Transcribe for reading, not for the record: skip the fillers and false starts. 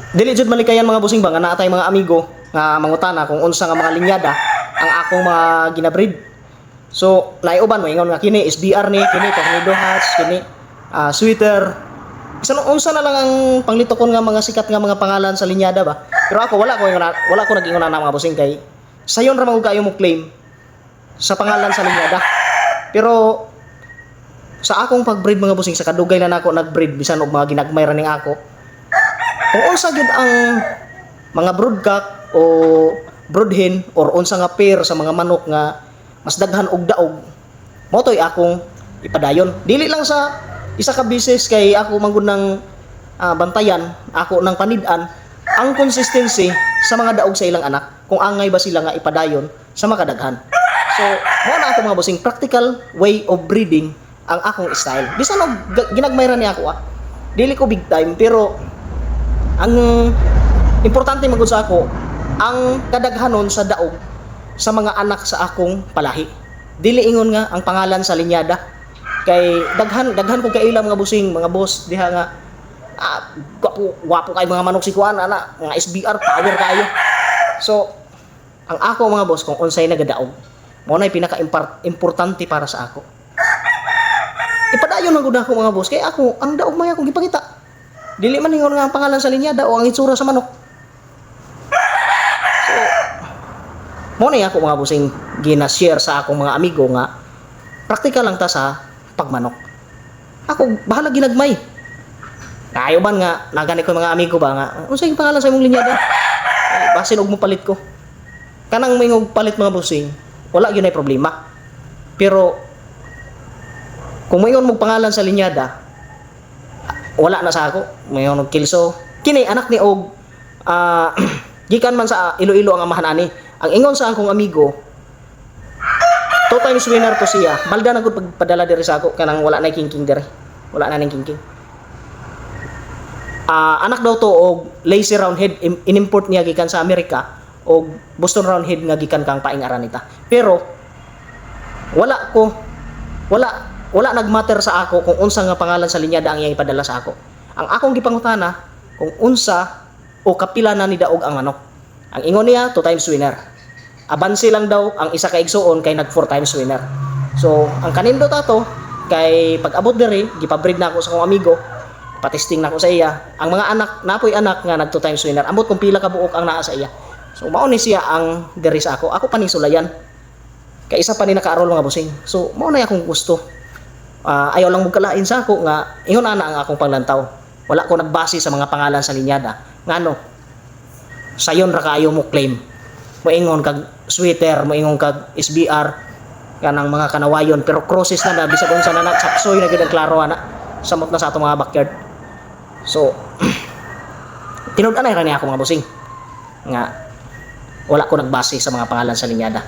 Dili jud malikayan mga busing ba nga naa tay mga amigo nga mangutana kung unsa nga mga linyada ang akong mga ginabreed. So naiuban mo ingon nga kini SBR ni, kini Tornado Hats, kini Sweater. Bisan unsa na lang ang panglitokon nga mga sikat nga mga pangalan sa linyada ba. Pero ako wala ko nag-ingon na mga busing kay sayon ra man kayo mo claim sa pangalan sa linyada. Pero sa akong pagbreed mga busing sa kadugay na nako nagbreed bisan og mga ginagmay ra ning ako. Kung unsa gid ang mga broodcock o broodhen or unsa nga pair sa mga manok nga mas daghan og daog, mao toy akong ipadayon. Dili lang sa isa ka bisis kay ako manggod ng bantayan, ako nang panid-an ang consistency sa mga daog sa ilang anak kung angay ba sila nga ipadayon sa makadaghan. So, mao na ako mga bossing, practical way of breeding ang akong style. Bisan og ginagmay ra ni ako dili ko big time pero ang importante magud sa ako ang kadaghanon sa daog sa mga anak sa akong palahi. Dili ingon nga ang pangalan sa linyada kay daghan ko kaila mga busing, mga boss diha nga gwapo kay mga manok si kuan ana, mga SBR power kayo. So ang ako mga boss kung unsay nagadaog mao nay pinaka importante para sa ako. Ipadayon man gud ako mga boss kay ako ang daog may akong gipakita. Dili man ingon nga ang pangalan sa linyada o ang itsura sa manok. So, mo na ako mga busing gina-share sa akong mga amigo nga praktikal lang ta sa pagmanok. Ako bahala ginagmay. Kayo ban nga nagani ko mga amigo ba nga unsay pangalan sa imong linyada? Basin og mo palit ko. Kanang mingog palit mga busing, wala gyud ay problema. Pero kung mayon mo pangalan sa linyada, wala na sa ako, mayon og kilso. Kini anak ni og gikan man sa Iloilo ang amahan ani. Ang ingon sa akong amigo, two times winner to siya. Balda na gud pagpadala diri sa ako kanang wala na kingking diri. Wala na ning kingking. Anak daw to og lazy roundhead inimport niya gikan sa Amerika og Boston roundhead nga gikan kang paing aranita. Pero wala nagmatter sa ako kung unsa nga pangalan sa linyada ang iyang ipadala sa ako. Ang akong gipangutana kung unsa o kapila na ni daog ang manok. Ang ingon niya 2 times winner. Abansi lang daw ang isa ka igsuon kay nag 4 times winner. So ang kanindot ato kay pag abot diri gipabreed na ako sa akong amigo, patesting na ako sa iya. Ang mga anak napoy anak nga nag 2 times winner. Ambot kung pila ka buok ang naa sa iya. So mao ni siya ang diri sa ako. Ako panisulayan. Kay isa pa ni naka-arol mga busing. So mao na akong gusto. Ayaw lang magkalain sa ako nga ingon ana ang akong panglantaw. Wala ko nagbase sa mga pangalan sa linyada. Ngano? Sayon ra kaayo mo claim. Moingon kag Sweater, moingon kag SBR kanang mga kanawayon pero crosses na bisag unsa na nagsaksoy na gid ang klaro ana. Samot na sa atong mga backyard. So tinud-an ra ni ako mga busing nga wala ko nagbase sa mga pangalan sa linyada.